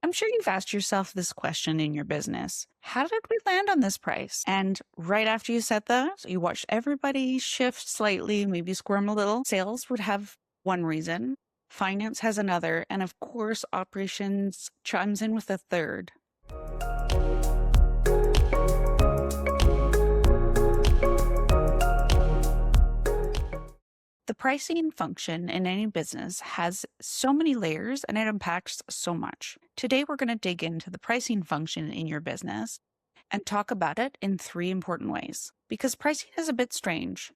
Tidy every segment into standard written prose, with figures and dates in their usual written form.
I'm sure you've asked yourself this question in your business. How did we land on this price? And right after you said that, you watched everybody shift slightly, maybe squirm a little. Sales would have one reason, finance has another, and of course, operations chimes in with a third. The pricing function in any business has so many layers and it impacts so much. Today, we're going to dig into the pricing function in your business and talk about it in three important ways. Because pricing is a bit strange.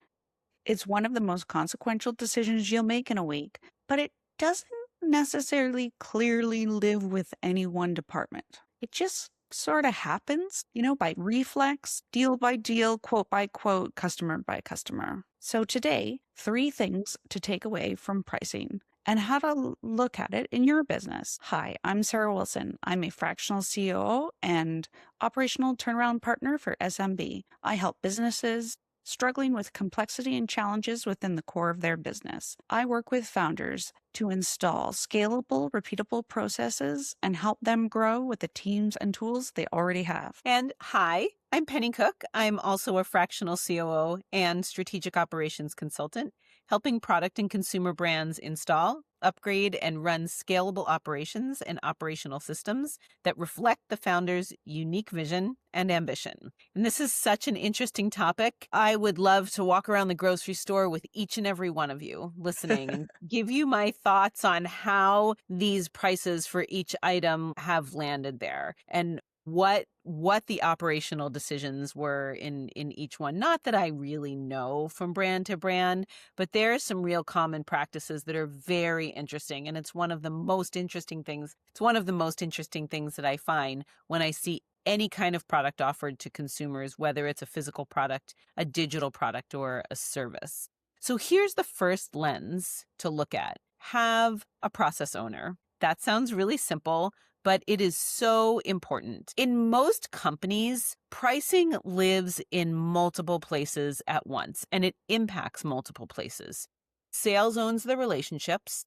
It's one of the most consequential decisions you'll make in a week, but it doesn't necessarily clearly live with any one department. It just sort of happens, by reflex, deal by deal, quote by quote, customer by customer. So today, three things to take away from pricing and how to look at it in your business. Hi, I'm Sarah Wilson. I'm a fractional COO and operational turnaround partner for SMB. I help businesses struggling with complexity and challenges within the core of their business. I work with founders to install scalable, repeatable processes and help them grow with the teams and tools they already have. And hi, I'm Penny Cook. I'm also a fractional COO and strategic operations consultant, helping product and consumer brands install, upgrade, and run scalable operations and operational systems that reflect the founder's unique vision and ambition. And this is such an interesting topic. I would love to walk around the grocery store with each and every one of you listening and give you my thoughts on how these prices for each item have landed there and what the operational decisions were in each one. Not that I really know from brand to brand, but there are some real common practices that are very interesting. And it's one of the most interesting things. It's one of the most interesting things that I find when I see any kind of product offered to consumers, whether it's a physical product, a digital product, or a service. So here's the first lens to look at. Have a process owner. That sounds really simple, but it is so important. In most companies, pricing lives in multiple places at once, and it impacts multiple places. Sales owns the relationships.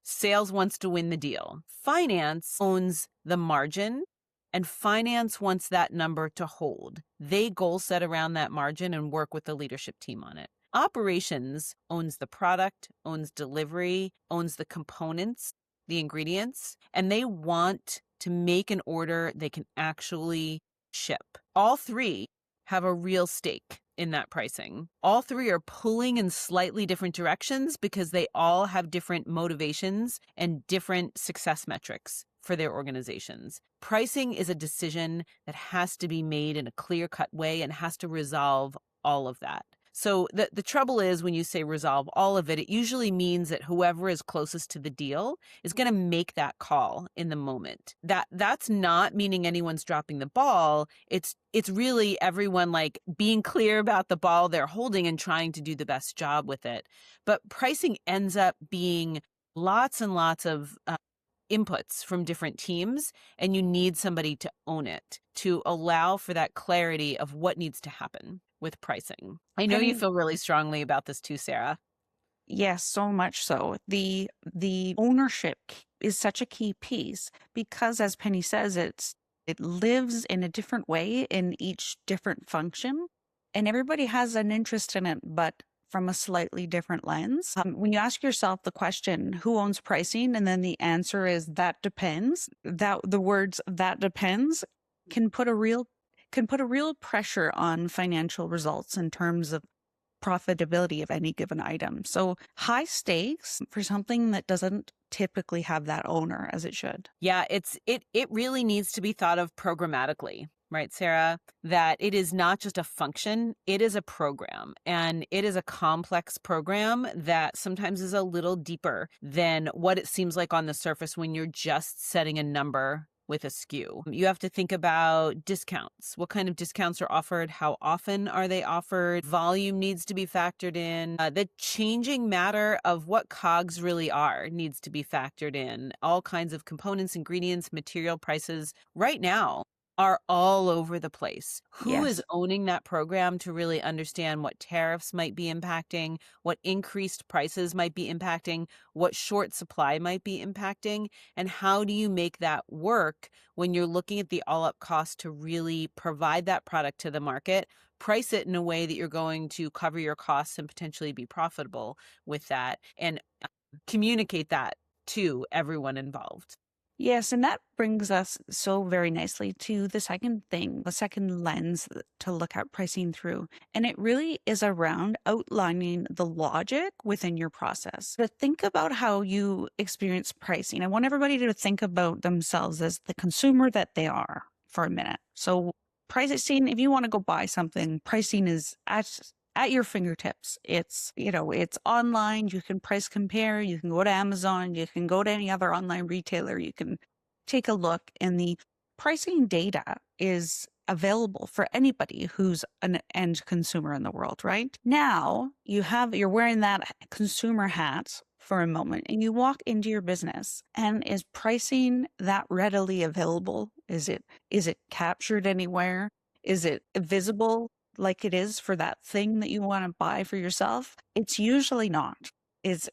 Sales wants to win the deal. Finance owns the margin, and finance wants that number to hold. They goal set around that margin and work with the leadership team on it. Operations owns the product, owns delivery, owns the components, the ingredients, and they want to make an order they can actually ship. All three have a real stake in that pricing. All three are pulling in slightly different directions because they all have different motivations and different success metrics for their organizations. Pricing is a decision that has to be made in a clear-cut way and has to resolve all of that. So the trouble is when you say resolve all of it, it usually means that whoever is closest to the deal is going to make that call in the moment. That's not meaning anyone's dropping the ball. It's really everyone like being clear about the ball they're holding and trying to do the best job with it. But pricing ends up being lots and lots of inputs from different teams, and you need somebody to own it to allow for that clarity of what needs to happen with pricing. I know you feel really strongly about this too, Sarah. Yes, so much so. The ownership is such a key piece because, as Penny says, it lives in a different way in each different function, and everybody has an interest in it, but from a slightly different lens. When you ask yourself the question, who owns pricing? And then the answer is that depends. The words that depends can put a real pressure on financial results in terms of profitability of any given item. So high stakes for something that doesn't typically have that owner as it should. Yeah, it really needs to be thought of programmatically. Right, Sarah, that it is not just a function, it is a program, and it is a complex program that sometimes is a little deeper than what it seems like on the surface when you're just setting a number with a SKU. You have to think about discounts. What kind of discounts are offered? How often are they offered? Volume needs to be factored in. The changing matter of what COGS really are needs to be factored in. All kinds of components, ingredients, material prices. Right now, are all over the place. Who is Yes. owning that program to really understand what tariffs might be impacting, what increased prices might be impacting, what short supply might be impacting, and how do you make that work when you're looking at the all up cost to really provide that product to the market, price it in a way that you're going to cover your costs and potentially be profitable with that, and communicate that to everyone involved. Yes, and that brings us so very nicely to the second thing, the second lens to look at pricing through. And it really is around outlining the logic within your process. To think about how you experience pricing, I want everybody to think about themselves as the consumer that they are for a minute. So, pricing, if you want to go buy something, pricing is at your fingertips. It's online. You can price compare. You can go to Amazon. You can go to any other online retailer. You can take a look, and the pricing data is available for anybody who's an end consumer in the world, right? Now you're wearing that consumer hat for a moment and you walk into your business, and is pricing that readily available? Is it captured anywhere? Is it visible like it is for that thing that you want to buy for yourself? It's usually not. It's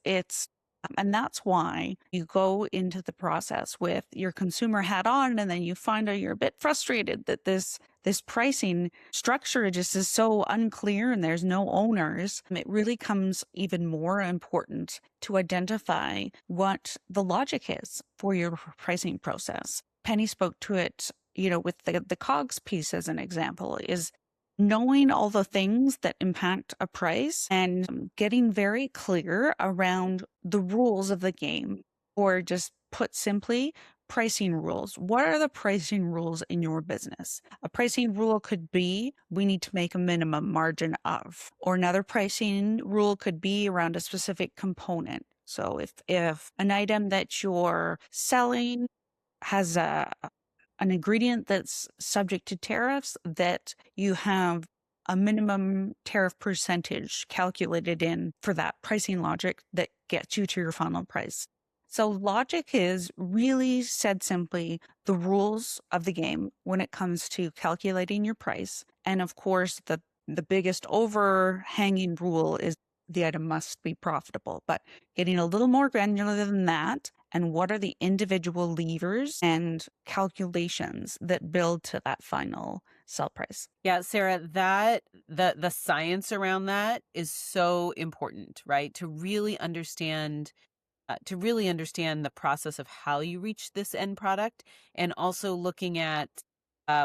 And that's why you go into the process with your consumer hat on, and then you find out you're a bit frustrated that this pricing structure just is so unclear and there's no owners. It really comes even more important to identify what the logic is for your pricing process. Penny spoke to it, with the COGS piece as an example, is knowing all the things that impact a price and getting very clear around the rules of the game, or just put simply, pricing rules. What are the pricing rules in your business? A pricing rule could be we need to make a minimum margin of, or another pricing rule could be around a specific component. So if an item that you're selling has an ingredient that's subject to tariffs, that you have a minimum tariff percentage calculated in for that pricing logic that gets you to your final price. So logic is, really said simply, the rules of the game when it comes to calculating your price. And of course, the biggest overhanging rule is the item must be profitable. But getting a little more granular than that, and what are the individual levers and calculations that build to that final sell price? Yeah, Sarah, that the science around that is so important, right? To really understand the process of how you reach this end product, and also looking at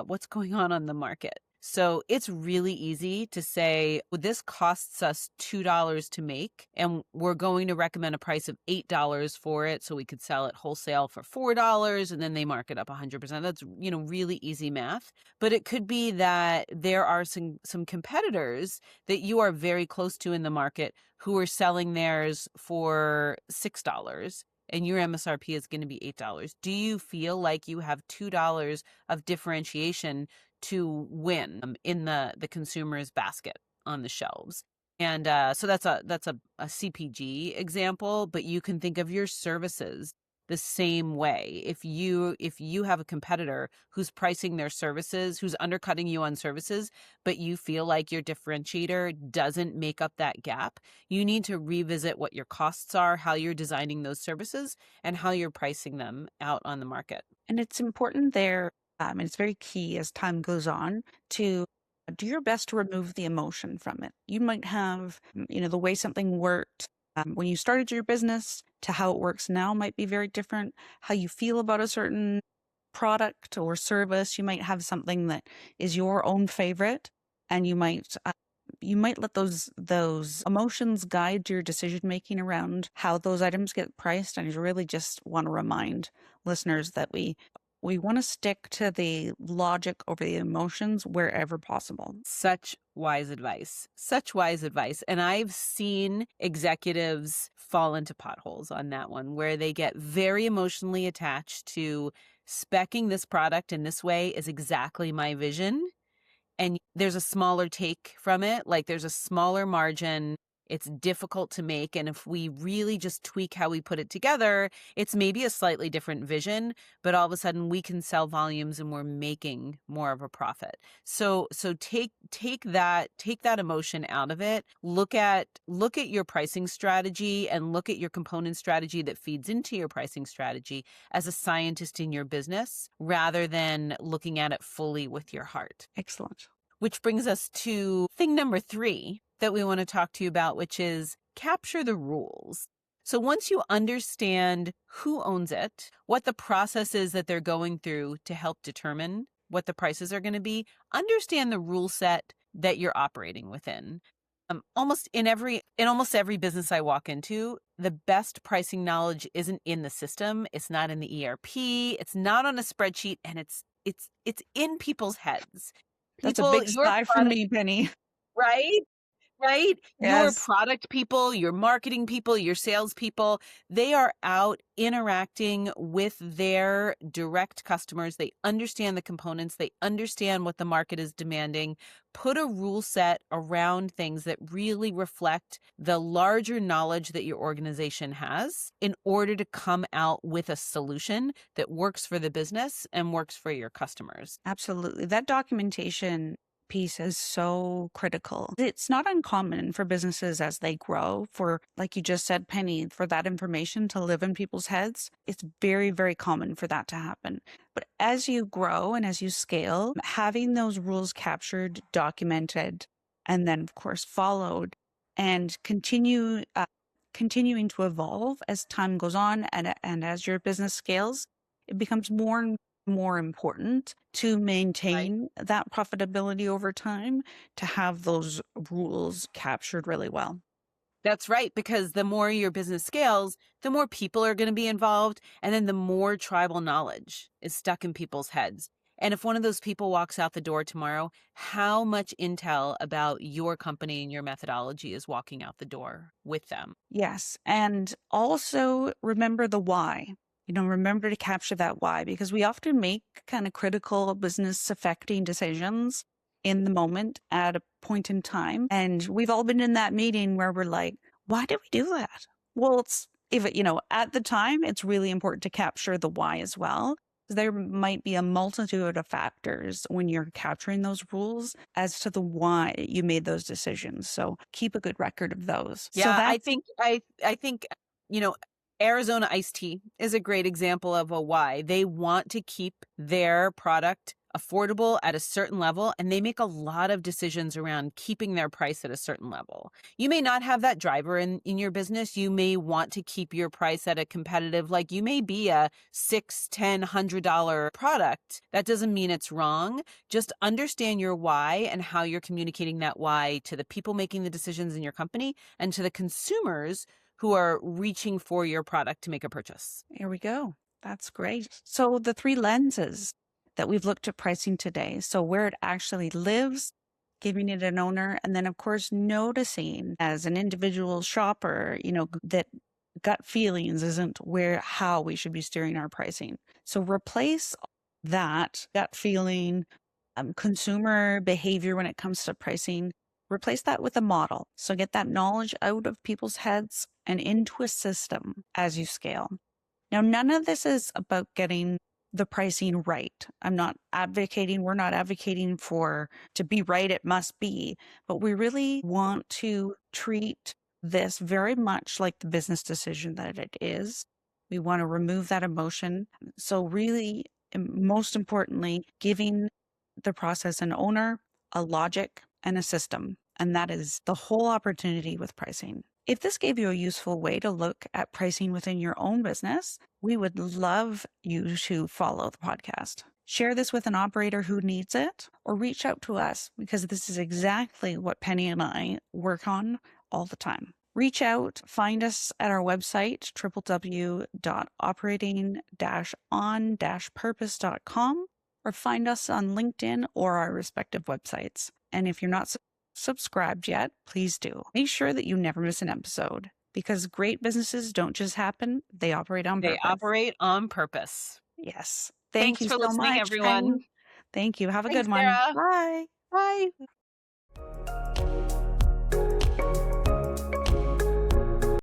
what's going on the market. So it's really easy to say, well, this costs us $2 to make, and we're going to recommend a price of $8 for it, so we could sell it wholesale for $4, and then they mark it up 100%. That's, really easy math. But it could be that there are some competitors that you are very close to in the market who are selling theirs for $6, and your MSRP is going to be $8. Do you feel like you have $2 of differentiation to win in the consumer's basket on the shelves? And so that's a CPG example, but you can think of your services the same way. If you have a competitor who's pricing their services, who's undercutting you on services, but you feel like your differentiator doesn't make up that gap, you need to revisit what your costs are, how you're designing those services, and how you're pricing them out on the market. And it's important there, and it's very key as time goes on, to do your best to remove the emotion from it. You might have, the way something worked when you started your business to how it works now might be very different. How you feel about a certain product or service, you might have something that is your own favorite, and you might let those emotions guide your decision making around how those items get priced. And I really just want to remind listeners that we want to stick to the logic over the emotions wherever possible. Such wise advice. Such wise advice. And I've seen executives fall into potholes on that one, where they get very emotionally attached to specing this product in this way is exactly my vision. And there's a smaller take from it, like there's a smaller margin. It's difficult to make. And if we really just tweak how we put it together, it's maybe a slightly different vision, but all of a sudden we can sell volumes and we're making more of a profit. So take that emotion out of it. Look at your pricing strategy and look at your component strategy that feeds into your pricing strategy as a scientist in your business rather than looking at it fully with your heart. Excellent. Which brings us to thing number 3 that we want to talk to you about, which is capture the rules. So once you understand who owns it, what the process is that they're going through to help determine what the prices are going to be, understand the rule set that you're operating within. In almost every business I walk into, the best pricing knowledge isn't in the system. It's not in the ERP. It's not on a spreadsheet, and it's in people's heads. That's a People, big your sigh from product, me, Penny. right? Right? Your Yes. product people, your marketing people, your sales people, they are out interacting with their direct customers. They understand the components. They understand what the market is demanding. Put a rule set around things that really reflect the larger knowledge that your organization has in order to come out with a solution that works for the business and works for your customers. Absolutely. That documentation piece is so critical. It's not uncommon for businesses as they grow for, like you just said, Penny, for that information to live in people's heads. It's very, very common for that to happen. But as you grow and as you scale, having those rules captured, documented, and then, of course, followed and continuing to evolve as time goes on and as your business scales, it becomes more and more important to Right. maintain that profitability over time, to have those rules captured really well. That's right, because the more your business scales, the more people are going to be involved, and then the more tribal knowledge is stuck in people's heads. And if one of those people walks out the door tomorrow, how much intel about your company and your methodology is walking out the door with them? Yes. And also remember the why. Remember to capture that why, because we often make kind of critical business affecting decisions in the moment at a point in time. And we've all been in that meeting where we're like, why did we do that? Well, at the time, it's really important to capture the why as well. There might be a multitude of factors when you're capturing those rules as to the why you made those decisions. So keep a good record of those. So Yeah, I that's think I think you know Arizona iced tea is a great example of a why. They want to keep their product affordable at a certain level, and they make a lot of decisions around keeping their price at a certain level. You may not have that driver in your business. You may want to keep your price at a competitive, like you may be a $6, $10, $100 product. That doesn't mean it's wrong. Just understand your why and how you're communicating that why to the people making the decisions in your company and to the consumers who are reaching for your product to make a purchase. Here we go. That's great. So the three lenses that we've looked at pricing today. So where it actually lives, giving it an owner, and then of course noticing as an individual shopper, that gut feelings isn't how we should be steering our pricing. So replace that gut feeling, consumer behavior when it comes to pricing, replace that with a model. So get that knowledge out of people's heads and into a system as you scale. Now, none of this is about getting the pricing right. We're not advocating for to be right, it must be, but we really want to treat this very much like the business decision that it is. We want to remove that emotion. So really, most importantly, giving the process an owner, a logic, and a system. And that is the whole opportunity with pricing. If this gave you a useful way to look at pricing within your own business, we would love you to follow the podcast. Share this with an operator who needs it, or reach out to us, because this is exactly what Penny and I work on all the time. Reach out, find us at our website, www.operating-on-purpose.com, or find us on LinkedIn or our respective websites. And if you're not subscribed yet, please do. Make sure that you never miss an episode, because great businesses don't just happen, they operate on They purpose. operate on purpose. Yes. Thank Thanks you for so listening, much, everyone. Penny. Thank you. Have a Thanks, good one. Sarah. Bye. Bye.